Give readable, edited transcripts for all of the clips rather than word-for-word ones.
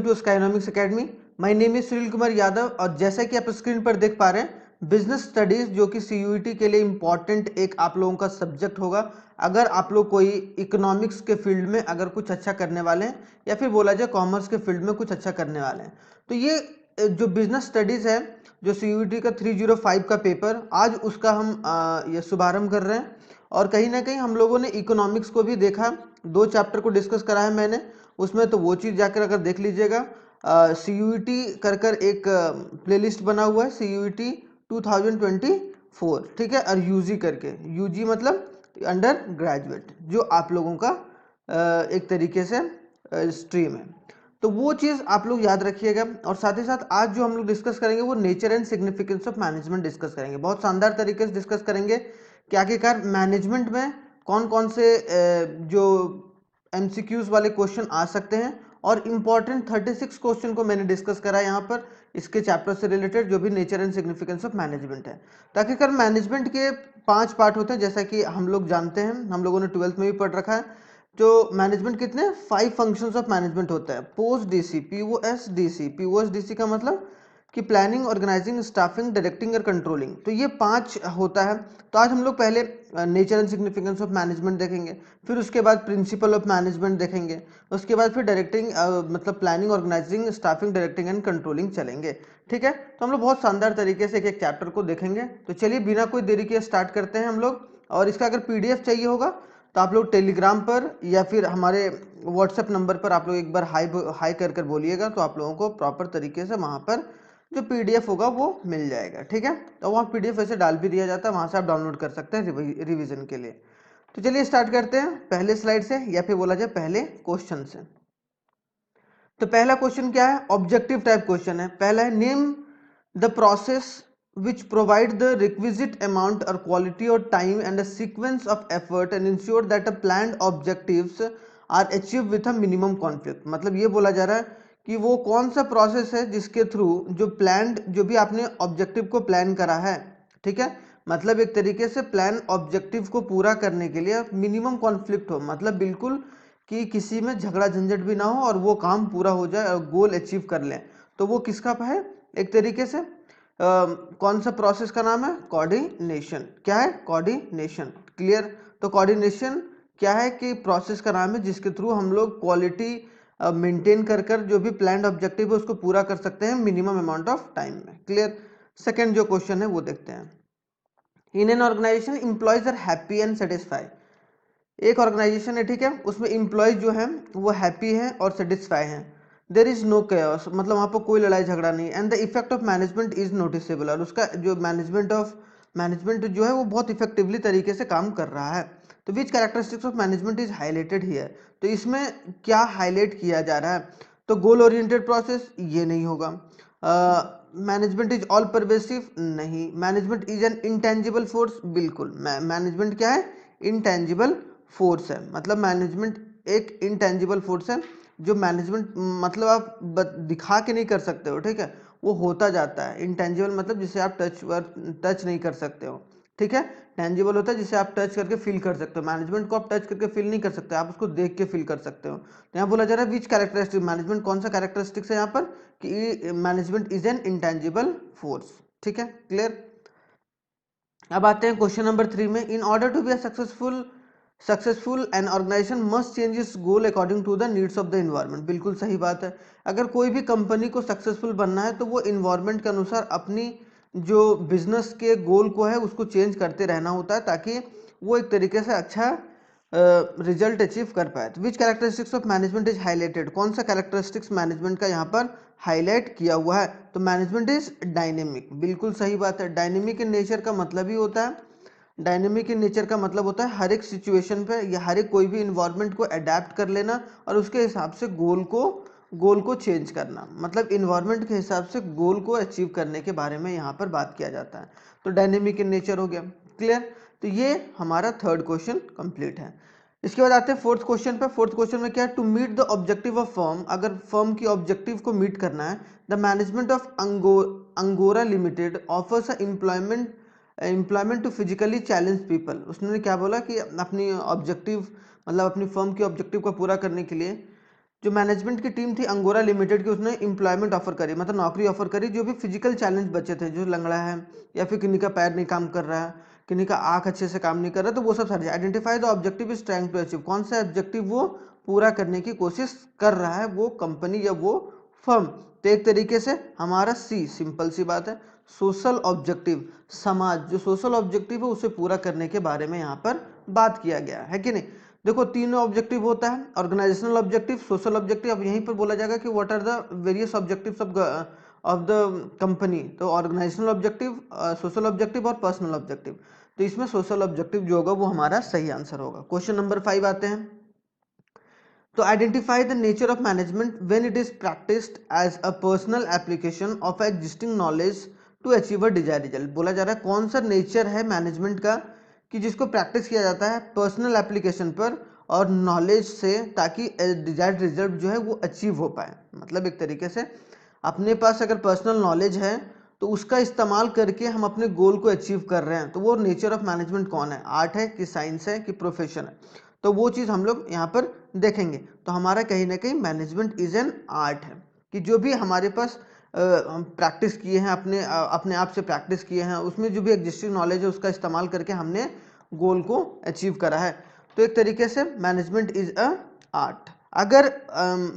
To Skynomics academy. My name is Sunil Kumar Yadav और जैसा कि आप स्क्रीन पर देख पा रहे हैं बिजनेस स्टडीज जो कि सीयूईटी के लिए इम्पॉर्टेंट एक आप लोगों का सब्जेक्ट होगा। अगर आप लोग कोई इकोनॉमिक्स के फील्ड में अगर कुछ अच्छा करने वाले हैं या फिर बोला जाए कॉमर्स के फील्ड में कुछ अच्छा करने वाले हैं तो ये जो बिजनेस स्टडीज है जो सीयूईटी का 305 का पेपर आज उसका हम ये शुभारंभ कर रहे हैं। और कहीं ना कहीं हम लोगों ने इकोनॉमिक्स को भी देखा, 2 चैप्टर को डिस्कस करा है मैंने उसमें, तो वो चीज़ जाकर अगर देख लीजिएगा। सीयूईटी कर एक प्लेलिस्ट बना हुआ है सीयूईटी 2024, ठीक है, और यूजी करके, यूजी मतलब अंडर ग्रेजुएट जो आप लोगों का एक तरीके से स्ट्रीम है। तो वो चीज़ आप लोग याद रखिएगा। और साथ ही साथ आज जो हम लोग डिस्कस करेंगे वो nature and significance of management discuss करेंगे, बहुत शानदार तरीके से डिस्कस करेंगे कि आखिरकार मैनेजमेंट में कौन कौन से जो एमसीक्यूज वाले क्वेश्चन आ सकते हैं। और इम्पॉर्टेंट 36 क्वेश्चन को मैंने डिस्कस करा है यहाँ पर इसके चैप्टर से रिलेटेड जो भी nature and significance of management है। तो आखिरकार मैनेजमेंट के 5 पार्ट होते हैं जैसा कि हम लोग जानते हैं, हम लोगों ने 12th में भी पढ़ रखा है। जो मैनेजमेंट कितने 5 फंक्शंस ऑफ मैनेजमेंट होता है, post DC, POS DC, POS DC का मतलब कि प्लानिंग, ऑर्गेनाइजिंग, स्टाफिंग, डायरेक्टिंग और कंट्रोलिंग। तो ये 5 होता है। तो आज हम लोग पहले nature and significance of management देखेंगे, फिर उसके बाद प्रिंसिपल ऑफ मैनेजमेंट देखेंगे, उसके बाद फिर डायरेक्टिंग मतलब planning, organising, staffing, directing and controlling चलेंगे, ठीक है। तो हम लोग बहुत शानदार तरीके से एक एक चैप्टर को देखेंगे। तो चलिए बिना कोई देरी के स्टार्ट करते हैं हम लोग। और इसका अगर पीडीएफ चाहिए होगा तो आप लोग टेलीग्राम पर या फिर हमारे व्हाट्सएप नंबर पर आप लोग एक बार हाई कर बोलिएगा तो आप लोगों को प्रॉपर तरीके से वहाँ पर जो पीडीएफ होगा वो मिल जाएगा, ठीक है। तो वहाँ पीडीएफ ऐसे डाल भी दिया जाता है, वहाँ से आप डाउनलोड कर सकते हैं रिवीजन के लिए। तो चलिए स्टार्ट करते हैं पहले स्लाइड से या फिर बोला जाए पहले क्वेश्चन से। तो पहला क्वेश्चन क्या है, ऑब्जेक्टिव टाइप क्वेश्चन है। पहला है name the process which provide the requisite amount or quality or time and a sequence of effort and ensure that a planned objectives are achieved with a minimum conflict। मतलब ये बोला जा रहा है कि वो कौन सा प्रोसेस है जिसके थ्रू जो प्लान्ड जो भी आपने ऑब्जेक्टिव को प्लान करा है, ठीक है, मतलब एक तरीके से प्लान ऑब्जेक्टिव को पूरा करने के लिए मिनिमम कॉन्फ्लिक्ट हो, मतलब बिल्कुल कि किसी में झगड़ा झंझट भी ना हो और वो काम पूरा हो जाए और गोल अचीव कर लें। तो वो किसका है, एक तरीके से कौन सा प्रोसेस का नाम है, कोऑर्डिनेशन। क्या है, कोऑर्डिनेशन, क्लियर। तो कोऑर्डिनेशन क्या है कि प्रोसेस का नाम है जिसके थ्रू हम लोग क्वालिटी मेंटेन कर जो भी प्लान्ड ऑब्जेक्टिव है उसको पूरा कर सकते हैं मिनिमम अमाउंट ऑफ टाइम में, क्लियर। सेकंड जो क्वेश्चन है वो देखते हैं। In an organisation employees are happy and satisfy. एक ऑर्गेनाइजेशन है, ठीक है, उसमें एम्प्लॉयज जो हैं वो हैप्पी हैं और सेटिस्फाई हैं। देर इज नो केओस, मतलब वहाँ पर कोई लड़ाई झगड़ा नहीं। And the effect of management is noticeable, और उसका जो मैनेजमेंट जो है वो बहुत इफेक्टिवली तरीके से काम कर रहा है। तो which characteristics of management is highlighted here. तो इसमें क्या हाईलाइट किया जा रहा है, तो गोल ओरिएंटेड प्रोसेस ये नहीं होगा। मैनेजमेंट इज ऑल परवेसिव नहीं। Management is an intangible force, बिल्कुल। मैनेजमेंट क्या है, इंटेंजिबल फोर्स है। मतलब मैनेजमेंट एक इंटेंजिबल फोर्स है जो मैनेजमेंट मतलब आप दिखा के नहीं कर सकते हो, ठीक है, वो होता जाता है। इंटेंजिबल मतलब जिसे आप टच नहीं कर सकते हो, ठीक है। टेंजिबल होता है जिसे आप टच करके फील कर सकते हो। मैनेजमेंट को आप टच करके फील नहीं कर सकते, आप उसको देख के फील कर सकते हो। तो यहाँ बोला जा रहा है विच कैरेक्टरिस्टिक, मैनेजमेंट कौन सा कैरेक्टरिस्टिक्स है यहाँ पर कि management is an intangible force, ठीक है, क्लियर। अब आते हैं क्वेश्चन नंबर 3 में। In order to be successful an organisation must change its goal according to the needs of the environment. बिल्कुल सही बात है। अगर कोई भी कंपनी को सक्सेसफुल बनना है तो वो इन्वायरमेंट के अनुसार अपनी जो बिजनेस के गोल को है उसको चेंज करते रहना होता है ताकि वो एक तरीके से अच्छा रिजल्ट अचीव कर पाए। तो which characteristics of management is highlighted, कौन सा कैरेक्टरिस्टिक्स मैनेजमेंट का यहाँ पर हाईलाइट किया हुआ है, तो मैनेजमेंट इज डायनेमिक। बिल्कुल सही बात है। डायनेमिक इन नेचर का मतलब ही होता है, डायनेमिक इन नेचर का मतलब होता है हर एक सिचुएशन पे या हर एक कोई भी इन्वायरमेंट को अडेप्ट कर लेना और उसके हिसाब से गोल को चेंज करना। मतलब इन्वायरमेंट के हिसाब से गोल को अचीव करने के बारे में यहाँ पर बात किया जाता है। तो डायनेमिक इन नेचर हो गया, क्लियर। तो ये हमारा थर्ड क्वेश्चन कंप्लीट है। इसके बाद आते हैं फोर्थ क्वेश्चन पे। फोर्थ क्वेश्चन में क्या है, to meet the objective of firm, अगर फर्म की ऑब्जेक्टिव को मीट करना है, the management of Angora limited offers employment to physically challenge people. उसने क्या बोला कि अपनी ऑब्जेक्टिव मतलब अपनी फर्म की ऑब्जेक्टिव को पूरा करने के लिए जो मैनेजमेंट की टीम थी अंगोरा लिमिटेड की, उसने एम्प्लॉयमेंट ऑफर करी, मतलब नौकरी ऑफर करी जो भी फिजिकल चैलेंज बच्चे थे, जो लंगड़ा है या फिर किन्हीं का पैर नहीं काम कर रहा है, किन्हीं का आंख अच्छे से काम नहीं कर रहा, तो वो सब सारे identify the objective is trying to achieve, कौन सा ऑब्जेक्टिव वो पूरा करने की कोशिश कर रहा है वो कंपनी या वो फर्म। तो एक तरीके से हमारा सी, सिंपल सी बात है, सोशल ऑब्जेक्टिव, समाज जो सोशल ऑब्जेक्टिव है उसे पूरा करने के बारे में यहाँ पर बात किया गया है कि नहीं। देखो तीनों ऑब्जेक्टिव होता है, ऑर्गेनाइजेशनल ऑब्जेक्टिव, सोशल ऑब्जेक्टिव। अब यहीं पर बोला जाएगा कि what are the various objectives of the company, तो ऑर्गेनाइजेशनल ऑब्जेक्टिव, सोशल ऑब्जेक्टिव और पर्सनल ऑब्जेक्टिव। तो इसमें सोशल ऑब्जेक्टिव जो होगा वो हमारा सही आंसर होगा। क्वेश्चन नंबर 5 आते हैं। तो identify the nature of management when it is practised as a personal application of existing knowledge to achieve a desired result. बोला जा रहा है कौन सा नेचर है मैनेजमेंट का कि जिसको प्रैक्टिस किया जाता है पर्सनल एप्लीकेशन पर और नॉलेज से, ताकि डिजायर्ड रिजल्ट जो है वो अचीव हो पाए। मतलब एक तरीके से अपने पास अगर पर्सनल नॉलेज है तो उसका इस्तेमाल करके हम अपने गोल को अचीव कर रहे हैं, तो वो नेचर ऑफ मैनेजमेंट कौन है, आर्ट है कि साइंस है कि प्रोफेशन है, तो वो चीज़ हम लोग यहाँ पर देखेंगे। तो हमारा कहीं ना कहीं मैनेजमेंट इज एन आर्ट है कि जो भी हमारे पास हम प्रैक्टिस किए हैं, अपने आप से प्रैक्टिस किए हैं, उसमें जो भी एग्जिस्टिंग नॉलेज है उसका इस्तेमाल करके हमने गोल को अचीव करा है। तो एक तरीके से मैनेजमेंट इज अ आर्ट। अगर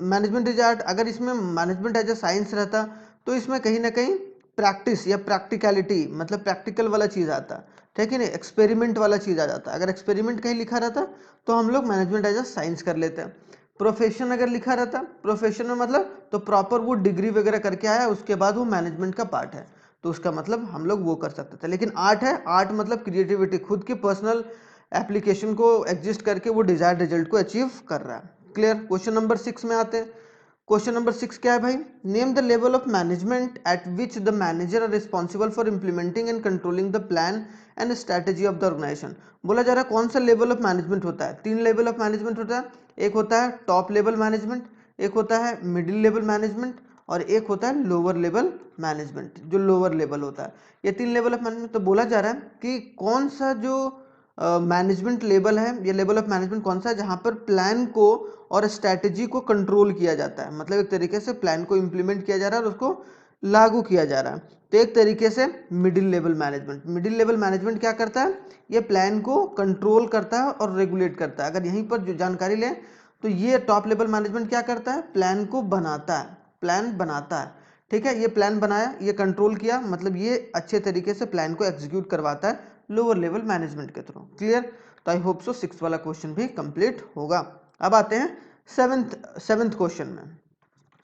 मैनेजमेंट इज आर्ट, अगर इसमें मैनेजमेंट एज अ साइंस रहता तो इसमें कहीं ना कहीं प्रैक्टिस या प्रैक्टिकलिटी, मतलब प्रैक्टिकल वाला चीज़ आता, ठीक है नहीं, एक्सपेरिमेंट वाला चीज़ आ जाता। अगर एक्सपेरिमेंट कहीं लिखा रहता तो हम लोग मैनेजमेंट एज अ साइंस कर लेते हैं। प्रोफेशन अगर लिखा रहता, प्रोफेशन में मतलब तो प्रॉपर वो डिग्री वगैरह करके आया उसके बाद वो मैनेजमेंट का पार्ट है, तो उसका मतलब हम लोग वो कर सकते थे। लेकिन आर्ट है, आर्ट मतलब क्रिएटिविटी, खुद की पर्सनल एप्लीकेशन को एग्जिस्ट करके वो डिजायर्ड रिजल्ट को अचीव कर रहा है। क्लियर। क्वेश्चन नंबर 6 में आते हैं। क्वेश्चन नंबर 6 क्या है भाई, name the level of management at which the manager are responsible for implementing and controlling the plan and strategy of the organisation. बोला जा रहा है कौन सा लेवल ऑफ मैनेजमेंट होता है। 3 लेवल ऑफ मैनेजमेंट होता है, एक होता है टॉप लेवल मैनेजमेंट, एक होता है मिडिल लेवल मैनेजमेंट और एक होता है लोअर लेवल मैनेजमेंट, जो लोअर लेवल होता है। ये 3 लेवल ऑफ मैनेजमेंट। तो बोला जा रहा है कि कौन सा जो मैनेजमेंट लेवल है, ये लेवल ऑफ मैनेजमेंट कौन सा है जहां पर प्लान को और स्ट्रैटेजी को कंट्रोल किया जाता है, मतलब एक तरीके से प्लान को इंप्लीमेंट किया जा रहा है और उसको लागू किया जा रहा है। तो एक तरीके से middle level management, middle level management क्या करता है, ये प्लान को कंट्रोल करता है और रेगुलेट करता है। अगर यहीं पर जो जानकारी लें तो ये टॉप लेवल मैनेजमेंट क्या करता है, प्लान को बनाता है, प्लान बनाता है, ठीक है, ये प्लान बनाया, ये कंट्रोल किया, मतलब ये अच्छे तरीके से प्लान को एग्जीक्यूट करवाता है लोअर लेवल मैनेजमेंट के थ्रू। क्लियर। तो आई होप सो 6 वाला क्वेश्चन भी कंप्लीट होगा। अब आते हैं सेवेंथ क्वेश्चन में।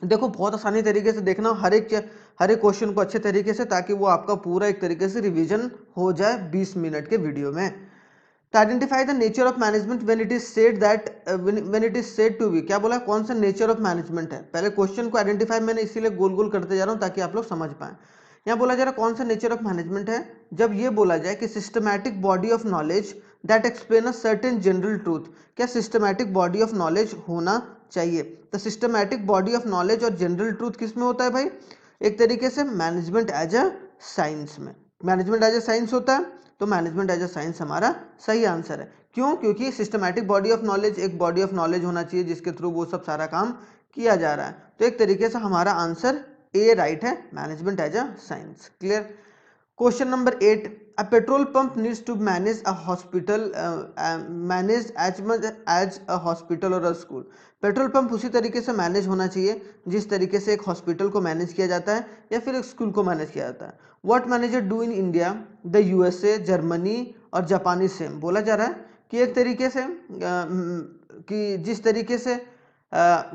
देखो बहुत आसानी तरीके से देखना हर एक क्वेश्चन को अच्छे तरीके से, ताकि वो आपका पूरा एक तरीके से रिवीजन हो जाए 20 मिनट के वीडियो में। तो identify the nature of management when it is said that, when it is said to be, क्या बोला, कौन सा नेचर ऑफ मैनेजमेंट है। पहले क्वेश्चन को आइडेंटिफाई मैंने इसीलिए गोल गोल करते जा रहा हूं ताकि आप लोग समझ पाएं। यहाँ बोला जा रहा है कौन सा नेचर ऑफ मैनेजमेंट है, जब ये बोला जाए कि systematic body of knowledge that explain a certain general truth. क्या सिस्टमैटिक बॉडी ऑफ नॉलेज होना चाहिए। तो सिस्टमैटिक बॉडी ऑफ नॉलेज और जनरल ट्रूथ किस में होता है भाई, एक तरीके से मैनेजमेंट एज अ साइंस में। मैनेजमेंट एज अ साइंस होता है तो मैनेजमेंट एज अ साइंस हमारा सही आंसर है। क्यों, क्योंकि सिस्टमैटिक बॉडी ऑफ नॉलेज, एक बॉडी ऑफ नॉलेज होना चाहिए जिसके थ्रू वो सब सारा काम किया जा रहा है। तो एक तरीके से हमारा आंसर ए राइट है, management as a science. Clear. Question number 8, a petrol pump needs to manage a hospital, manage as much as a hospital or a school। Petrol pump उसी तरीके से मैनेज होना चाहिए जिस तरीके से एक हॉस्पिटल को मैनेज किया जाता है या फिर एक स्कूल को मैनेज किया जाता है। What manager do in India, the USA, Germany और जापानी सेम। बोला जा रहा है कि एक तरीके से कि जिस तरीके से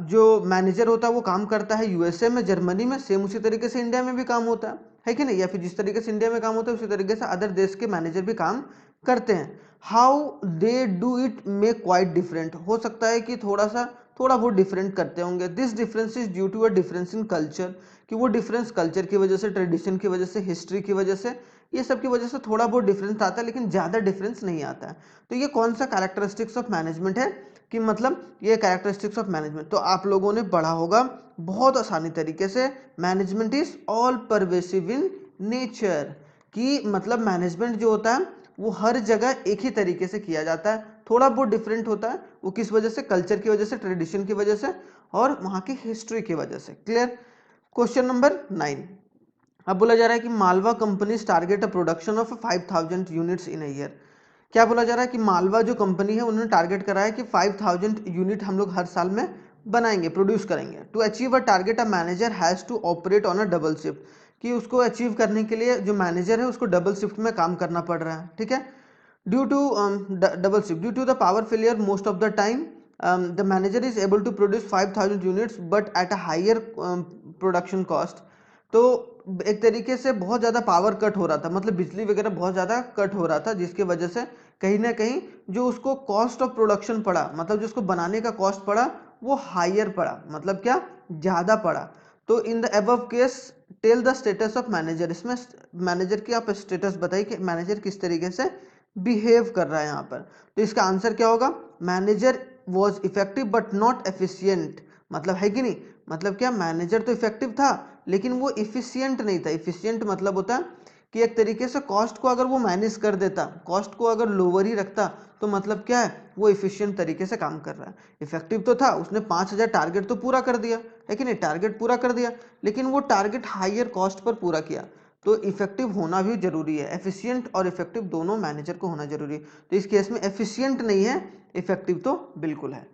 जो मैनेजर होता है वो काम करता है यूएसए में, जर्मनी में, सेम उसी तरीके से इंडिया में भी काम होता है कि नहीं, या फिर जिस तरीके से इंडिया में काम होता है उसी तरीके से अदर देश के मैनेजर भी काम करते हैं। How they do it may quite different, हो सकता है कि थोड़ा बहुत डिफरेंट करते होंगे। This difference is due to a difference in culture, कि वो डिफरेंस कल्चर की वजह से, ट्रेडिशन की वजह से, हिस्ट्री की वजह से, ये सब की वजह से थोड़ा बहुत डिफरेंस आता है लेकिन ज़्यादा डिफरेंस नहीं आता है। तो ये कौन सा कैरेक्टरिस्टिक्स ऑफ मैनेजमेंट है, कि मतलब ये कैरेक्टरिस्टिक्स ऑफ मैनेजमेंट तो आप लोगों ने पढ़ा होगा बहुत आसानी तरीके से। Management is all pervasive in nature, कि मतलब मैनेजमेंट जो होता है वो हर जगह एक ही तरीके से किया जाता है, थोड़ा बहुत डिफरेंट होता है। वो किस वजह से? कल्चर की वजह से, ट्रेडिशन की वजह से और वहाँ की हिस्ट्री की वजह से। क्लियर? क्वेश्चन नंबर 9, अब बोला जा रहा है कि Malwa company target a production of 5000 units in a year. क्या बोला जा रहा है कि मालवा जो कंपनी है उन्होंने टारगेट करा है कि 5000 यूनिट हम लोग हर साल में बनाएंगे, प्रोड्यूस करेंगे। To achieve a target a manager has to operate on a double shift, कि उसको अचीव करने के लिए जो मैनेजर है उसको डबल शिफ्ट में काम करना पड़ रहा है। ठीक है, due to double shift, due to the power failure most of the time the manager is able to produce 5000 units but at a higher production cost. तो एक तरीके से बहुत ज़्यादा पावर कट हो रहा था, मतलब बिजली वगैरह बहुत ज़्यादा कट हो रहा था, जिसकी वजह से कहीं ना कहीं जो उसको कॉस्ट ऑफ प्रोडक्शन पड़ा, मतलब जो उसको बनाने का कॉस्ट पड़ा वो हायर पड़ा, मतलब क्या? ज़्यादा पड़ा। तो in the above case tell the status of manager, इसमें मैनेजर की आप स्टेटस बताइए कि मैनेजर किस तरीके से बिहेव कर रहा है यहाँ पर। तो इसका आंसर क्या होगा? Manager was effective but not efficient, मतलब है कि नहीं? मतलब क्या? मैनेजर तो इफेक्टिव था लेकिन वो इफिशियंट नहीं था। इफिशियंट मतलब होता है कि एक तरीके से कॉस्ट को अगर वो मैनेज कर देता, कॉस्ट को अगर लोअर ही रखता, तो मतलब क्या है? वो इफिशियंट तरीके से काम कर रहा है। इफेक्टिव तो था, उसने 5000 टारगेट तो पूरा कर दिया है कि नहीं? टारगेट पूरा कर दिया, लेकिन वो टारगेट हायर कॉस्ट पर पूरा किया। तो इफेक्टिव होना भी जरूरी है, एफिशिएंट और इफेक्टिव दोनों मैनेजर को होना जरूरी है। तो इस केस में एफिशिएंट नहीं है, इफेक्टिव तो बिल्कुल है।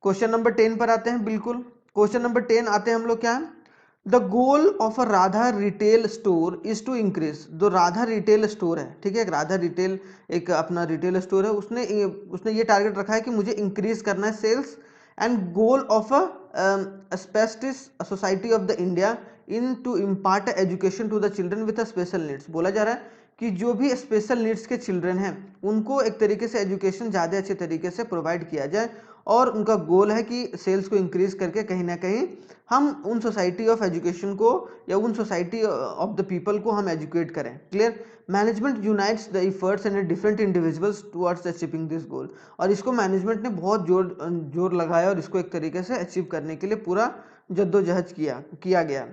क्वेश्चन नंबर 10 पर आते हैं। बिल्कुल, क्वेश्चन नंबर 10 आते हैं हम लोग क्या है? The goal of a Radha retail store is to increase, जो राधा रिटेल स्टोर है, ठीक है, एक राधा रिटेल, एक अपना रिटेल स्टोर है, उसने ये टारगेट रखा है कि मुझे इंक्रीज करना है sales. And goal of a spastics society of the India in to impart education to the children with special needs. बोला जा रहा है कि जो भी स्पेशल नीड्स के चिल्ड्रन हैं उनको एक तरीके से एजुकेशन ज़्यादा अच्छे तरीके से प्रोवाइड किया जाए, और उनका गोल है कि सेल्स को इंक्रीज करके कहीं ना कहीं हम उन सोसाइटी ऑफ एजुकेशन को या उन सोसाइटी ऑफ द पीपल को हम एजुकेट करें। Clear? Management unites the efforts and different individuals towards achieving this goal, और इसको मैनेजमेंट ने बहुत जोर लगाया और इसको एक तरीके से अचीव करने के लिए पूरा जद्दोजहद किया गया।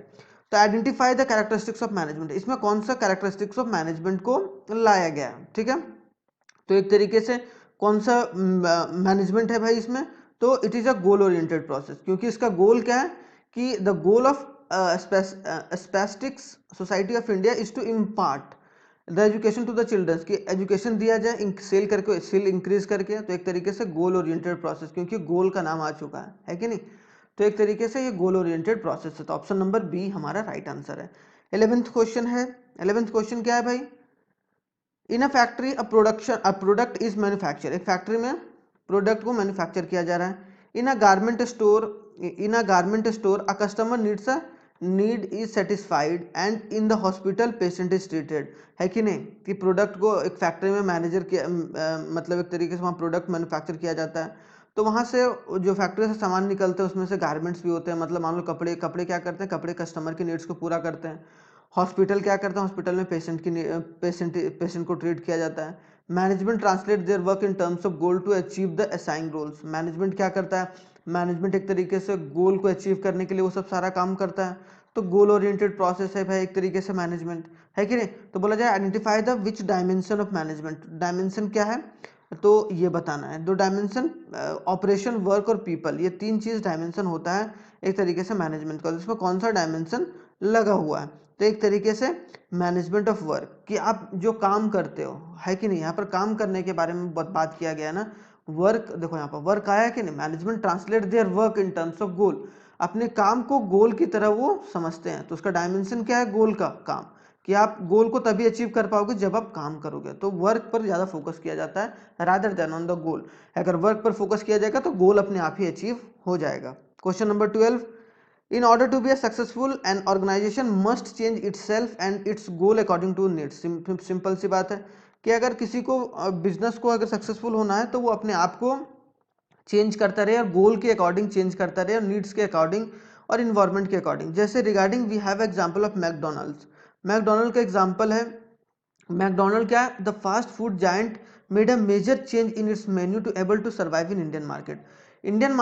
तो identify the characteristics of management, इसमें कौन सा कैरेक्टरिस्टिक्स ऑफ मैनेजमेंट को लाया गया? ठीक है, तो एक तरीके से कौन सा मैनेजमेंट है भाई इसमें? तो it is a goal oriented process, क्योंकि इसका गोल क्या है कि the goal of spastics society of India is to impart the education to the childrens, की एजुकेशन दिया जाए सेल करके, सेल इंक्रीज करके। तो एक तरीके से गोल ओरिएंटेड प्रोसेस, क्योंकि गोल का नाम आ चुका है कि नहीं? तो एक तरीके से ये गोल ओरिएंटेड प्रोसेस है। तो ऑप्शन नंबर बी हमारा राइट आंसर है। 11th क्वेश्चन है। 11th क्वेश्चन क्या है भाई? In a factory a product is manufacture, एक फैक्ट्री में प्रोडक्ट को मैन्युफैक्चर किया जा रहा है। In a garment store a customer needs a need is satisfied and in the hospital patient is treated, है कि नहीं? कि प्रोडक्ट को एक फैक्ट्री में मैनेजर के मतलब एक तरीके से वहाँ प्रोडक्ट मैन्युफैक्चर किया जाता है। तो वहाँ से जो फैक्ट्री से सामान निकलते हैं उसमें से गारमेंट्स भी होते हैं, मतलब मान लो कपड़े क्या करते हैं? कपड़े कस्टमर की नीड्स को पूरा करते हैं। हॉस्पिटल क्या करता है? हॉस्पिटल में पेशेंट को ट्रीट किया जाता है। Management translate their work in terms of goal to achieve the assigned roles, management क्या करता है? मैनेजमेंट एक तरीके से गोल को अचीव करने के लिए वो सब सारा काम करता है। तो गोल ओरिएंटेड प्रोसेस है भाई एक तरीके से मैनेजमेंट, है कि नहीं? तो बोला जाए identify the which dimension of management, dimension क्या है? तो ये बताना है। दो डायमेंशन, ऑपरेशन, वर्क और पीपल, ये तीन चीज डायमेंशन होता है एक तरीके से मैनेजमेंट का। इसमें कौन सा डायमेंशन लगा हुआ है? तो एक तरीके से मैनेजमेंट ऑफ वर्क, कि आप जो काम करते हो, है कि नहीं? यहाँ पर काम करने के बारे में बात किया गया है ना। वर्क, देखो यहाँ पर वर्क आया कि नहीं? Management translate their work in terms of गोल, अपने काम को गोल की तरह वो समझते हैं। तो उसका डायमेंशन क्या है? गोल का काम, कि आप गोल को तभी अचीव कर पाओगे जब आप काम करोगे। तो वर्क पर ज़्यादा फोकस किया जाता है rather than on the goal. अगर वर्क पर फोकस किया जाएगा तो गोल अपने आप ही अचीव हो जाएगा। Question number 12, in order to be a successful an organization must change itself and its goal according to needs। Simple सी बात है कि अगर किसी को बिजनेस को अगर सक्सेसफुल होना है तो वो अपने आप को चेंज करता रहे और गोल के अकॉर्डिंग चेंज करता रहे और नीड्स के अकॉर्डिंग और इन्वायरमेंट के अकॉर्डिंग। जैसे regarding we have example of McDonald's, McDonald का एग्जांपल है। मैकडोनल्ड क्या है? The fast food giant made a major change in its menu to able to survive in Indian market. Indian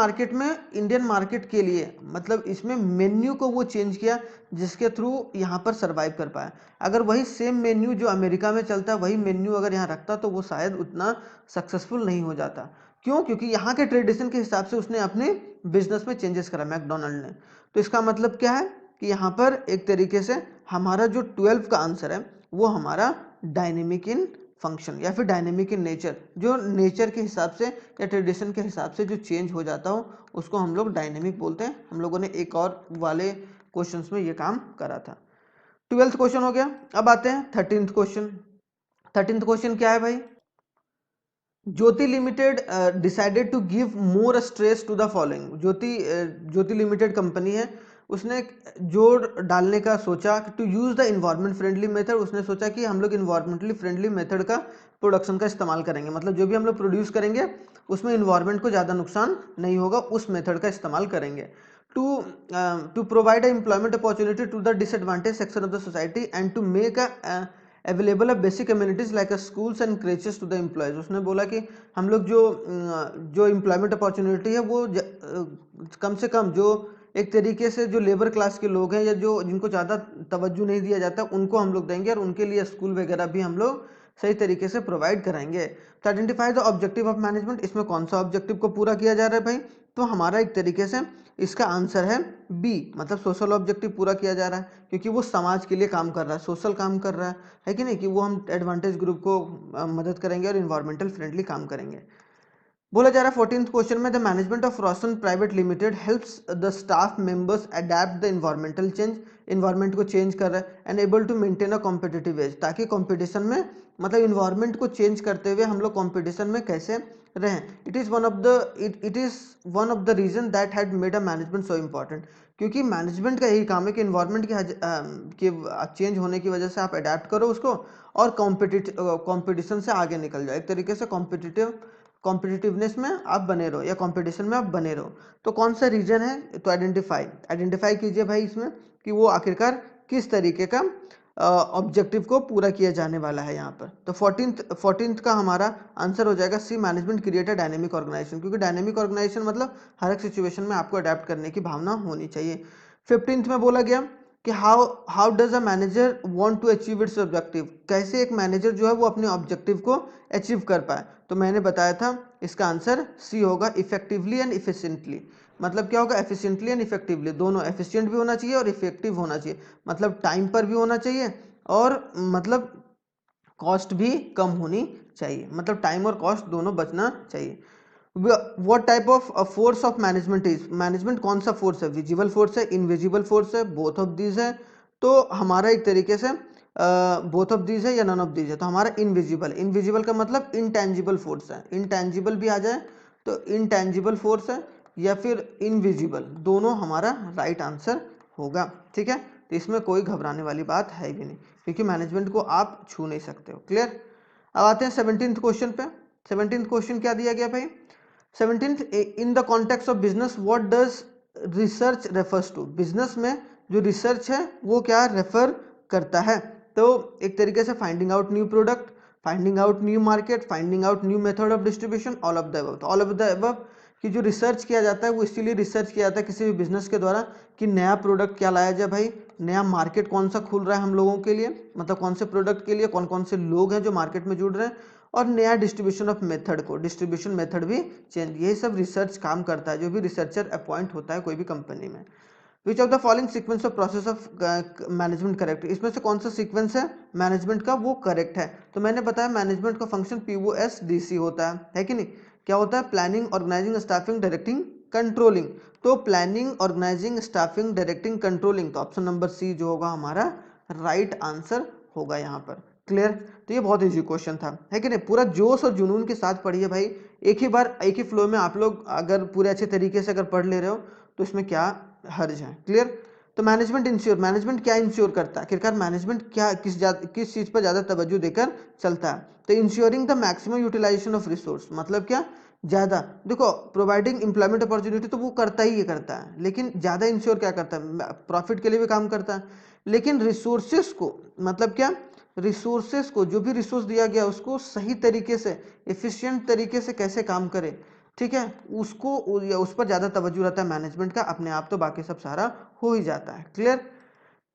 market के लिए मतलब इसमें मेन्यू को वो चेंज किया जिसके थ्रू यहाँ पर सर्वाइव कर पाया। अगर वही सेम मेन्यू जो अमेरिका में चलता है वही मेन्यू अगर यहाँ रखता तो वो शायद उतना सक्सेसफुल नहीं हो जाता। क्यों? क्योंकि यहाँ के ट्रेडिशन के हिसाब से उसने अपने बिजनेस में चेंजेस करा मैकडोनल्ड ने। तो इसका मतलब क्या है कि यहाँ पर एक तरीके से हमारा जो 12 का आंसर है वो हमारा डायनेमिक इन फंक्शन या फिर डायनेमिक इन नेचर, जो नेचर के हिसाब से या ट्रेडिशन के हिसाब से जो चेंज हो जाता हो उसको हम लोग डायनेमिक बोलते हैं। हम लोगों ने एक और वाले क्वेश्चंस में ये काम करा था। 12th क्वेश्चन हो गया। अब आते हैं 13th क्वेश्चन। 13th क्वेश्चन क्या है भाई? Jyoti limited decided to give more stress to the following. Jyoti limited company है, उसने जोर डालने का सोचा to use the environment friendly method. उसने सोचा कि हम लोग इन्वायरमेंटली फ्रेंडली मेथड का प्रोडक्शन का इस्तेमाल करेंगे, मतलब जो भी हम लोग प्रोड्यूस करेंगे उसमें इन्वायरमेंट को ज़्यादा नुकसान नहीं होगा, उस मेथड का इस्तेमाल करेंगे। To provide employment opportunity to the disadvantage section of the society and to make available of basic communities like schools and creches to the employees. उसने बोला कि हम लोग जो एम्प्लॉयमेंट अपॉर्चुनिटी है वो कम से कम जो एक तरीके से जो लेबर क्लास के लोग हैं या जो जिनको ज़्यादा तवज्जो नहीं दिया जाता उनको हम लोग देंगे और उनके लिए स्कूल वगैरह भी हम लोग सही तरीके से प्रोवाइड कराएंगे। तो identify the objective of management, इसमें कौन सा ऑब्जेक्टिव को पूरा किया जा रहा है भाई? तो हमारा एक तरीके से इसका आंसर है बी, मतलब सोशल ऑब्जेक्टिव पूरा किया जा रहा है क्योंकि वो समाज के लिए काम कर रहा है, सोशल काम कर रहा है कि नहीं, कि वो हम एडवांटेज ग्रुप को मदद करेंगे और इन्वायरमेंटल फ्रेंडली काम करेंगे। बोला जा रहा है 14th क्वेश्चन में the management of Roshan private limited helps the staff members adept the environmental change. Environment को चेंज कर रहा है and able to maintain a competitive edge, ताकि कंपटीशन में मतलब इन्वायरमेंट को चेंज करते हुए हम लोग कंपटीशन में कैसे रहें। It is one of the reason that had made a management so important, क्योंकि मैनेजमेंट का यही काम है कि इन्वायरमेंट के चेंज होने की वजह से आप अडेप्ट करो उसको और कॉम्पिटिशन से आगे निकल जाओ, एक तरीके से कॉम्पिटिटिवनेस में आप बने रहो या कंपटीशन में आप बने रहो। तो कौन सा रीजन है? तो आइडेंटिफाई कीजिए भाई इसमें कि वो आखिरकार किस तरीके का ऑब्जेक्टिव को पूरा किया जाने वाला है यहाँ पर। तो 14th का हमारा आंसर हो जाएगा C, management create a dynamic organisation, क्योंकि डायनेमिक ऑर्गेनाइजेशन मतलब हर एक सिचुएशन में आपको अडेप्ट करने की भावना होनी चाहिए। 15th में बोला गया कि how does a manager want to achieve its objective, कैसे एक मैनेजर जो है वो अपने ऑब्जेक्टिव को अचीव कर पाए। तो मैंने बताया था इसका आंसर सी होगा, इफेक्टिवली एंड इफिशिएंटली। मतलब क्या होगा? एफिशिएंटली एंड इफेक्टिवली, दोनों एफिशिएंट भी होना चाहिए और इफेक्टिव होना चाहिए, मतलब टाइम पर भी होना चाहिए और मतलब कॉस्ट भी कम होनी चाहिए, मतलब टाइम और कॉस्ट दोनों बचना चाहिए। What type of force of management is, management कौन सा फोर्स है? विजिबल फोर्स है, इनविजिबल फोर्स है, बोथ ऑफ दीज है। तो हमारा एक तरीके से बोथ ऑफ दीज है या नन ऑफ दीज है, तो हमारा इनविजिबल का मतलब इनटेंजिबल फोर्स है, इनटेंजिबल भी आ जाए तो इनटेंजिबल फोर्स है या फिर इनविजिबल, दोनों हमारा राइट आंसर होगा। ठीक है, तो इसमें कोई घबराने वाली बात है भी नहीं क्योंकि मैनेजमेंट को आप छू नहीं सकते हो। क्लियर? अब आते हैं 17th क्वेश्चन पे। 17th क्वेश्चन क्या दिया गया भाई? 17th, in the context of business what does research refers to, business में जो रिसर्च है वो क्या रेफर करता है? तो एक तरीके से finding out new product, finding out new market, finding out new method of distribution, all of the above. तो ऑल ऑफ द अबव कि जो रिसर्च किया जाता है वो इसीलिए रिसर्च किया जाता है किसी भी बिजनेस के द्वारा कि नया प्रोडक्ट क्या लाया जाए भाई, नया मार्केट कौन सा खुल रहा है हम लोगों के लिए, मतलब कौन से प्रोडक्ट के लिए कौन कौन से लोग हैं जो मार्केट में जुड़ रहे हैं, और नया डिस्ट्रीब्यूशन ऑफ मेथड को, डिस्ट्रीब्यूशन मेथड भी चेंज, यही सब रिसर्च काम करता है जो भी रिसर्चर अपॉइंट होता है कोई भी कंपनी में। विच of the following sequence of process of management correct, इसमें से कौन सा सीक्वेंस है मैनेजमेंट का वो करेक्ट है? तो मैंने बताया मैनेजमेंट का फंक्शन POSDC होता है कि नहीं? क्या होता है? Planning, organising, staffing, directing, controlling. तो planning, organising, staffing, directing, controlling, तो ऑप्शन नंबर सी जो होगा हमारा राइट आंसर होगा यहाँ पर। क्लियर? तो ये बहुत इजी क्वेश्चन था, है कि नहीं? पूरा जोश और जुनून के साथ पढ़िए भाई, एक ही बार एक ही फ्लो में आप लोग अगर पूरे अच्छे तरीके से अगर पढ़ ले रहे हो तो इसमें क्या हर्ज है। क्लियर? तो मैनेजमेंट क्या इंश्योर करता है आखिरकार? मैनेजमेंट क्या किस चीज़ पर ज़्यादा तवज्जो देकर चलता है? तो ensuring the maximum utilisation of resource, मतलब क्या? ज़्यादा, देखो प्रोवाइडिंग एम्प्लॉयमेंट अपॉर्चुनिटी तो वो करता ही करता है, लेकिन ज़्यादा इंश्योर क्या करता है? प्रॉफिट के लिए भी काम करता है, लेकिन रिसोर्सेस को मतलब क्या? रिसोर्सेस को, जो भी रिसोर्स दिया गया उसको सही तरीके से, एफिशिएंट तरीके से कैसे काम करे, ठीक है, उसको या उस पर ज़्यादा तवज्जो रहता है मैनेजमेंट का। अपने आप तो बाकी सब सारा हो ही जाता है। क्लियर।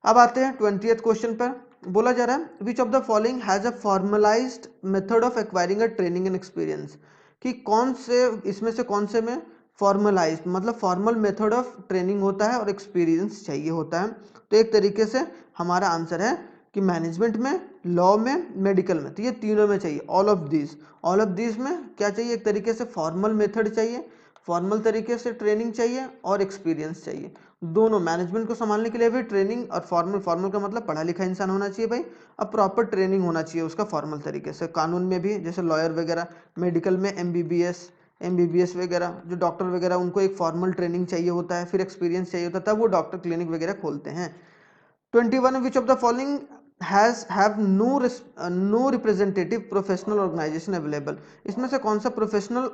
अब आते हैं 20th क्वेश्चन पर। बोला जा रहा है विच of the following has a formalised method of acquiring a training and experience, कि कौन से इसमें से कौन से में फॉर्मलाइज्ड मतलब फॉर्मल मेथड ऑफ ट्रेनिंग होता है और एक्सपीरियंस चाहिए होता है। तो एक तरीके से हमारा आंसर है कि मैनेजमेंट में, लॉ में, मेडिकल में, तो ये तीनों में चाहिए। ऑल ऑफ दीज में क्या चाहिए, एक तरीके से फॉर्मल मेथड चाहिए, फॉर्मल तरीके से ट्रेनिंग चाहिए और एक्सपीरियंस चाहिए। दोनों मैनेजमेंट को संभालने के लिए भी ट्रेनिंग और फॉर्मल का मतलब पढ़ा लिखा इंसान होना चाहिए भाई, अब प्रॉपर ट्रेनिंग होना चाहिए उसका फॉर्मल तरीके से। कानून में भी जैसे लॉयर वगैरह, मेडिकल में एमबीबीएस वगैरह जो डॉक्टर वगैरह, उनको एक फॉर्मल ट्रेनिंग चाहिए होता है, फिर एक्सपीरियंस चाहिए होता है, तब वो डॉक्टर क्लिनिक वगैरह खोलते हैं। 21 which of the following have no representative professional organisation available, इसमें से कौन सा प्रोफेशनल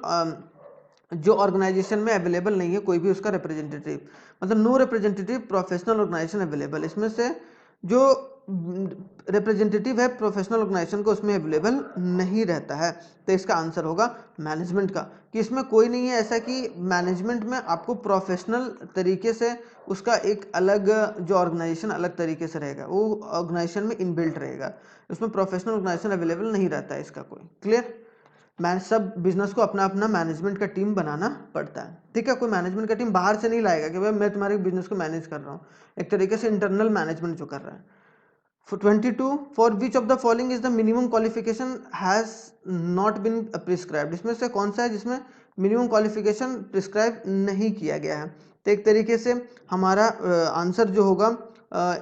जो ऑर्गेनाइजेशन में अवेलेबल नहीं है कोई भी उसका रिप्रेजेंटेटिव, मतलब no representative professional organisation available, इसमें से जो रिप्रेजेंटेटिव है प्रोफेशनल ऑर्गेनाइजेशन को उसमें अवेलेबल नहीं रहता है। तो इसका आंसर होगा मैनेजमेंट का, कि इसमें कोई नहीं है ऐसा कि मैनेजमेंट में आपको प्रोफेशनल तरीके से उसका एक अलग जो ऑर्गेनाइजेशन अलग तरीके से रहेगा, वो ऑर्गेनाइजेशन में इनबिल्ट रहेगा, उसमें प्रोफेशनल ऑर्गेनाइजेशन अवेलेबल नहीं रहता है इसका कोई। क्लियर। सब बिजनेस को अपना अपना मैनेजमेंट का टीम बनाना पड़ता है, ठीक है, कोई मैनेजमेंट का टीम बाहर से नहीं लाएगा कि भाई मैं तुम्हारे बिजनेस को मैनेज कर रहा हूँ, एक तरीके से इंटरनल मैनेजमेंट जो कर रहा है। 22 for which of the following is the minimum qualification has not been prescribed, इसमें से कौन सा है जिसमें मिनिमम क्वालिफिकेशन प्रिस्क्राइब नहीं किया गया है। तो एक तरीके से हमारा आंसर जो होगा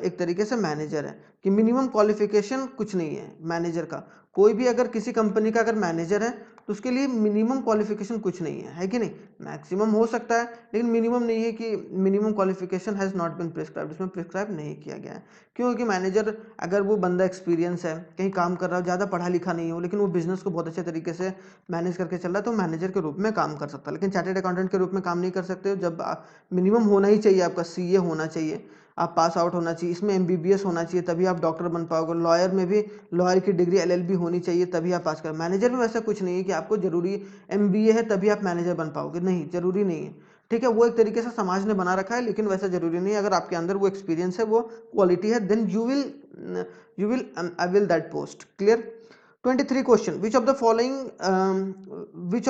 एक तरीके से मैनेजर है, कि मिनिमम क्वालिफिकेशन कुछ नहीं है मैनेजर का। कोई भी अगर किसी कंपनी का अगर मैनेजर है तो उसके लिए मिनिमम क्वालिफिकेशन कुछ नहीं है कि नहीं, मैक्सिमम हो सकता है लेकिन मिनिमम नहीं है, कि minimum qualification has not been prescribed, इसमें प्रिस्क्राइब नहीं किया गया है। क्योंकि मैनेजर अगर वो बंदा एक्सपीरियंस है, कहीं काम कर रहा हो, ज़्यादा पढ़ा लिखा नहीं हो, लेकिन वो बिजनेस को बहुत अच्छे तरीके से मैनेज करके चल रहा है, तो मैनेजर के रूप में काम कर सकता है, लेकिन चार्टर्ड अकाउंटेंट के रूप में काम नहीं कर सकते हो। जब मिनिमम होना ही चाहिए, आपका सीए होना चाहिए, आप पास आउट होना चाहिए, इसमें एमबीबीएस होना चाहिए, तभी आप डॉक्टर बन पाओगे। लॉयर में भी लॉयर की डिग्री एलएलबी होनी चाहिए, तभी आप पास कर। मैनेजर में वैसा कुछ नहीं है कि आपको जरूरी एमबीए है तभी आप मैनेजर बन पाओगे, नहीं, जरूरी नहीं है, ठीक है। वो एक तरीके से समाज ने बना रखा है, लेकिन वैसा जरूरी नहीं है। अगर आपके अंदर वो एक्सपीरियंस है, वो क्वालिटी है, then you will avail that post. Clear. 23 question which of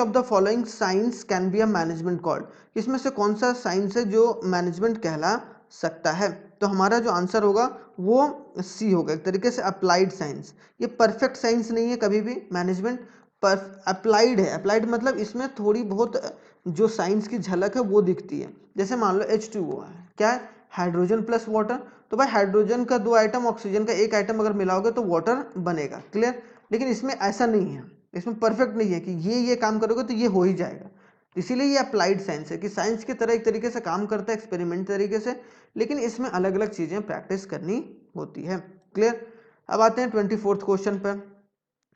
the following science can be a management called, इसमें से कौन सा साइंस है जो मैनेजमेंट कहला सकता है। तो हमारा जो आंसर होगा वो सी होगा, एक तरीके से अप्लाइड साइंस। ये परफेक्ट साइंस नहीं है कभी भी मैनेजमेंट, पर अप्लाइड है। अप्लाइड मतलब इसमें थोड़ी बहुत जो साइंस की झलक है वो दिखती है। जैसे मान लो H2O है, क्या है, हाइड्रोजन प्लस वाटर, तो भाई हाइड्रोजन का 2 आइटम, ऑक्सीजन का 1 आइटम अगर मिलाओगे तो वाटर बनेगा। क्लियर। लेकिन इसमें ऐसा नहीं है, इसमें परफेक्ट नहीं है कि ये काम करोगे तो ये हो ही जाएगा। इसीलिए ये अप्लाइड साइंस है, कि साइंस की तरह एक तरीके से काम करता है, एक्सपेरिमेंट तरीके से, लेकिन इसमें अलग अलग चीजें प्रैक्टिस करनी होती है। क्लियर। अब आते हैं 24th क्वेश्चन पर।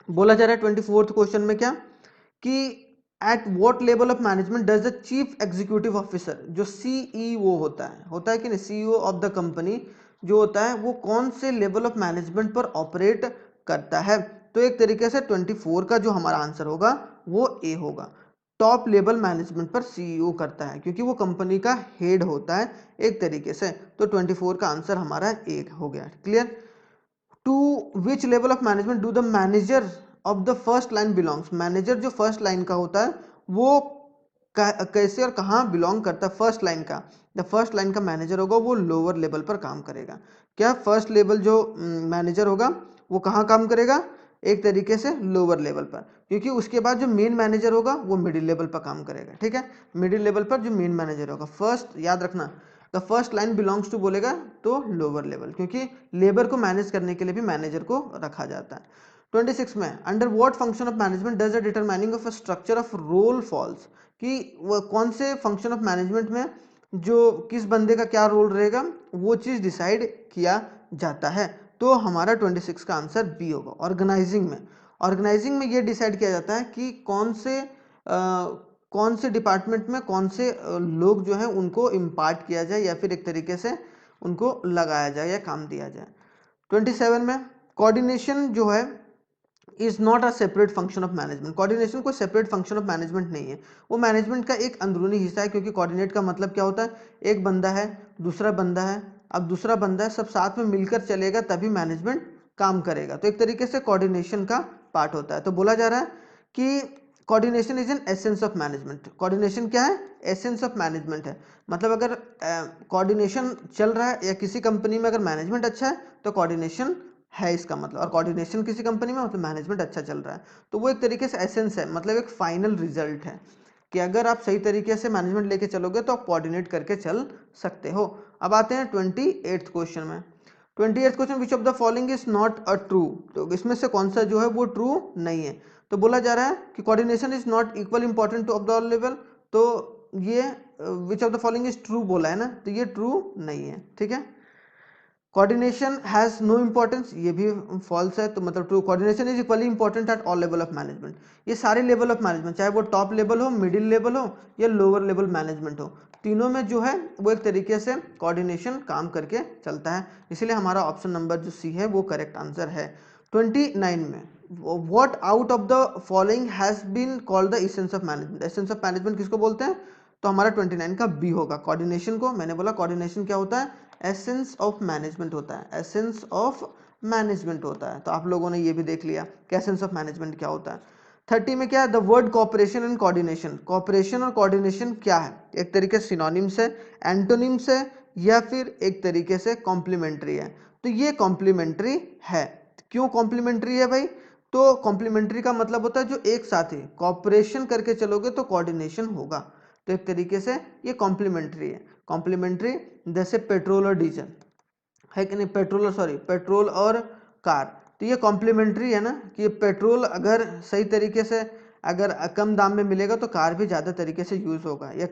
बोला जा रहा है 24th क्वेश्चन में क्या, कि at what level of management does the chief executive officer, जो सीईओ होता है कि नहीं, सीईओ ऑफ द कंपनी जो होता है, वो कौन से लेवल ऑफ मैनेजमेंट पर ऑपरेट करता है। तो एक तरीके से 24 का जो हमारा आंसर होगा वो ए होगा, टॉप लेवल मैनेजमेंट पर सीईओ करता है, क्योंकि वो कंपनी का हेड होता है एक तरीके से। तो 24 का आंसर हमारा ए हो गया। Clear. To which level of management do the manager of the first line belongs, manager जो फर्स्ट लाइन का होता है वो कैसे और कहाँ बिलोंग करता है। फर्स्ट लाइन का, द फर्स्ट लाइन का मैनेजर होगा वो लोअर लेवल पर काम करेगा। क्या, फर्स्ट लेवल जो मैनेजर होगा वो कहाँ काम करेगा, एक तरीके से लोअर लेवल पर, क्योंकि उसके बाद जो मेन मैनेजर होगा वो मिडिल लेवल पर काम करेगा। ठीक है, मिडिल लेवल पर जो मेन मैनेजर होगा, फर्स्ट याद रखना, the first line belongs to बोलेगा तो लोअर लेवल, क्योंकि लेबर को मैनेज करने के लिए भी मैनेजर को रखा जाता है। 26 में under what function of management does the determining of a structure of role falls, कि वो कौन से फंक्शन ऑफ मैनेजमेंट में जो किस बंदे का क्या रोल रहेगा वो चीज़ डिसाइड किया जाता है। तो हमारा 26 का आंसर बी होगा। ऑर्गेनाइजिंग में ये डिसाइड किया जाता है कि कौन से डिपार्टमेंट में कौन से लोग जो हैं उनको इम्पार्ट किया जाए, या फिर एक तरीके से उनको लगाया जाए या काम दिया जाए। 27 में कोऑर्डिनेशन जो है is not a separate function of management. Coordination कोई सेपरेट फंक्शन ऑफ मैनेजमेंट नहीं है, वो मैनेजमेंट का एक अंदरूनी हिस्सा है, क्योंकि कोऑर्डिनेट का मतलब क्या होता है, एक बंदा है, दूसरा बंदा है, अब दूसरा बंदा है, सब साथ में मिलकर चलेगा तभी मैनेजमेंट काम करेगा। तो एक तरीके से कोऑर्डिनेशन का पार्ट होता है। तो बोला जा रहा है कि coordination is an essence of management. Coordination क्या है, एसेंस ऑफ मैनेजमेंट है। मतलब अगर कोऑर्डिनेशन चल रहा है या किसी कंपनी में अगर मैनेजमेंट अच्छा है तो कोऑर्डिनेशन है इसका मतलब, और कोऑर्डिनेशन किसी कंपनी में मतलब मैनेजमेंट अच्छा चल रहा है। तो वो एक तरीके से एसेंस है, मतलब एक फाइनल रिजल्ट है कि अगर आप सही तरीके से मैनेजमेंट लेके चलोगे तो आप कोऑर्डिनेट करके चल सकते हो। अब आते हैं 28th क्वेश्चन में। 28th question, which of the following is not a true. तो इसमें से कौन सा जो है वो ट्रू नहीं है। तो बोला जा रहा है कि coordination is not equal important two of the level. तो ये विच of the following is true बोला है ना, तो ये ट्रू नहीं है। ठीक है, कोऑर्डिनेशन हैज नो इंपॉर्टेंस, ये भी फॉल्स है। तो मतलब true, coordination is equally important at all level of management. ये सारे लेवल ऑफ मैनेजमेंट, चाहे वो टॉप लेवल हो, मिडिल लेवल हो या लोअर लेवल मैनेजमेंट हो, तीनों में जो है वो एक तरीके से कोऑर्डिनेशन काम करके चलता है। इसलिए हमारा ऑप्शन नंबर जो सी है वो करेक्ट आंसर है। 29 में, what out of the following has been called the essence of management. Essence of management किसको बोलते हैं, तो हमारा 29 का बी होगा, कोऑर्डिनेशन को। मैंने बोला कोऑर्डिनेशन क्या होता है, एसेंस ऑफ मैनेजमेंट होता है, एसेंस ऑफ मैनेजमेंट होता है। तो आप लोगों ने ये भी देख लिया कि एसेंस ऑफ मैनेजमेंट क्या होता है। 30 में क्या है, the word cooperation and coordination. Cooperation और कोऑर्डिनेशन क्या है, एक तरीके से सिनोनिम्स है, एंटोनिम्स है, या फिर एक तरीके से कॉम्प्लीमेंट्री है। तो ये कॉम्प्लीमेंट्री है। क्यों कॉम्प्लीमेंट्री है भाई, तो कॉम्प्लीमेंट्री का मतलब होता है जो एक साथ है, कॉपरेशन करके चलोगे तो कोऑर्डिनेशन होगा। तो एक तरीके से ये कॉम्प्लीमेंट्री है। कॉम्प्लीमेंट्री जैसे पेट्रोल और डीजल है कि नहीं, पेट्रोल और कार, तो ये कॉम्प्लीमेंट्री है ना, कि पेट्रोल अगर सही तरीके से अगर कम दाम में मिलेगा तो कार भी ज़्यादा तरीके से यूज़ होगा, या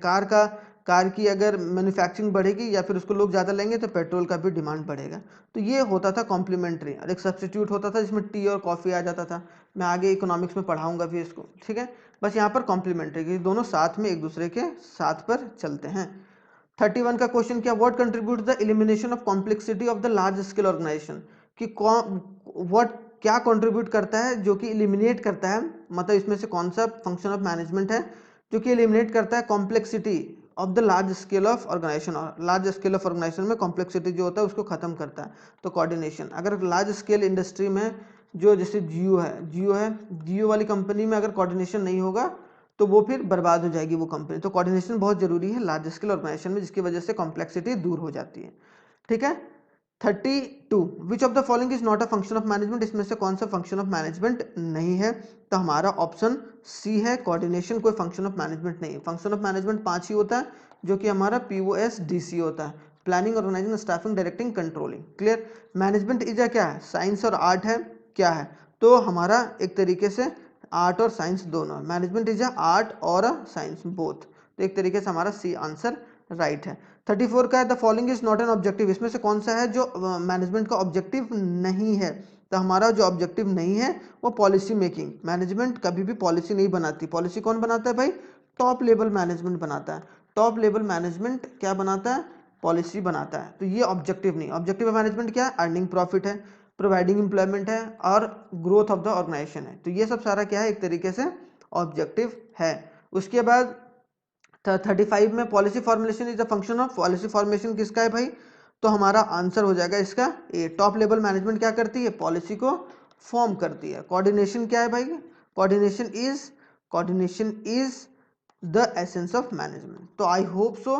कार की अगर मैन्युफैक्चरिंग बढ़ेगी या फिर उसको लोग ज़्यादा लेंगे तो पेट्रोल का भी डिमांड बढ़ेगा। तो ये होता था कॉम्प्लीमेंट्री। और एक सब्स्टिट्यूट होता था जिसमें टी और कॉफ़ी आ जाता था, मैं आगे इकोनॉमिक्स में पढ़ाऊंगा भी इसको। ठीक है, बस यहाँ पर कॉम्प्लीमेंट्री कि दोनों साथ में एक दूसरे के साथ पर चलते हैं। 31 का क्वेश्चन क्या, what contribute the elimination of complexity of the large scale organisation. कि व्हाट क्या कंट्रीब्यूट करता है जो कि एलिमिनेट करता है, मतलब इसमें से कौन सा फंक्शन ऑफ मैनेजमेंट है जो कि एलिमिनेट करता है complexity of the large scale of organisation. और लार्ज स्केल ऑफ ऑर्गेनाइजेशन में कॉम्प्लेक्सिटी जो होता है उसको खत्म करता है। तो कोऑर्डिनेशन, अगर लार्ज स्केल इंडस्ट्री में जो जैसे जियो वाली कंपनी में अगर कोऑर्डिनेशन नहीं होगा तो वो फिर बर्बाद हो जाएगी वो कंपनी। तो कोऑर्डिनेशन बहुत जरूरी है लार्ज स्केल ऑर्गेनाइजेशन में, जिसकी वजह से कॉम्प्लेक्सिटी दूर हो जाती है। ठीक है, 32, विच of the following is not a function of management. इसमें से कौन सा फंक्शन ऑफ मैनेजमेंट नहीं है, तो हमारा ऑप्शन सी है, कोऑर्डिनेशन कोई फंक्शन ऑफ मैनेजमेंट नहीं है। फंक्शन ऑफ मैनेजमेंट 5 ही होता है, जो कि हमारा POSDC होता है, planning, organising, staffing, directing, controlling. Clear, management is क्या है, साइंस और आर्ट है, क्या है, तो हमारा एक तरीके से आर्ट और साइंस दोनों, मैनेजमेंट इज आर्ट और साइंस बोथ। तो एक तरीके से हमारा सी आंसर राइट है। 34 का है, the following is not an objective. इसमें से कौन सा है जो मैनेजमेंट का ऑब्जेक्टिव नहीं है, तो हमारा जो ऑब्जेक्टिव नहीं है वो पॉलिसी मेकिंग। मैनेजमेंट कभी भी पॉलिसी नहीं बनाती। पॉलिसी कौन बनाता है भाई, टॉप लेवल मैनेजमेंट बनाता है। टॉप लेवल मैनेजमेंट क्या बनाता है, पॉलिसी बनाता है। तो ये ऑब्जेक्टिव नहीं। ऑब्जेक्टिव ऑफ मैनेजमेंट क्या है, अर्निंग प्रॉफिट है, प्रोवाइडिंग एम्प्लॉयमेंट है, और ग्रोथ ऑफ द ऑर्गेनाइजेशन है। तो ये सब सारा क्या है, एक तरीके से ऑब्जेक्टिव है। उसके बाद 35 में, policy formulation is the function of. Policy formulation किसका है भाई, तो हमारा आंसर हो जाएगा इसका ए। टॉप लेवल मैनेजमेंट क्या करती है, पॉलिसी को फॉर्म करती है। कोऑर्डिनेशन क्या है भाई, coordination is the essence of management. तो आई होप सो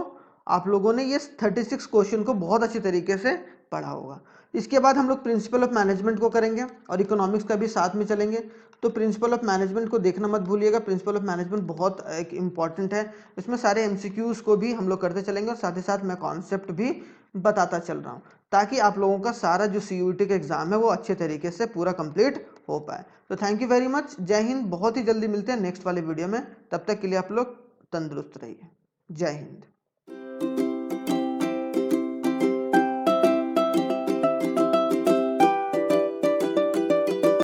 आप लोगों ने ये 36 क्वेश्चन को बहुत अच्छी तरीके से पढ़ा होगा। इसके बाद हम लोग प्रिंसिपल ऑफ मैनेजमेंट को करेंगे और इकोनॉमिक्स का भी साथ में चलेंगे। तो प्रिंसिपल ऑफ मैनेजमेंट को देखना मत भूलिएगा। प्रिंसिपल ऑफ मैनेजमेंट बहुत एक इंपॉर्टेंट है, इसमें सारे MCQs को भी हम लोग करते चलेंगे और साथ ही साथ मैं कॉन्सेप्ट भी बताता चल रहा हूँ, ताकि आप लोगों का सारा जो CUET का एग्जाम है वो अच्छे तरीके से पूरा कंप्लीट हो पाए। तो थैंक यू वेरी मच, जय हिंद। बहुत ही जल्दी मिलते हैं नेक्स्ट वाले वीडियो में, तब तक के लिए आप लोग तंदुरुस्त रहिए। जय हिंद।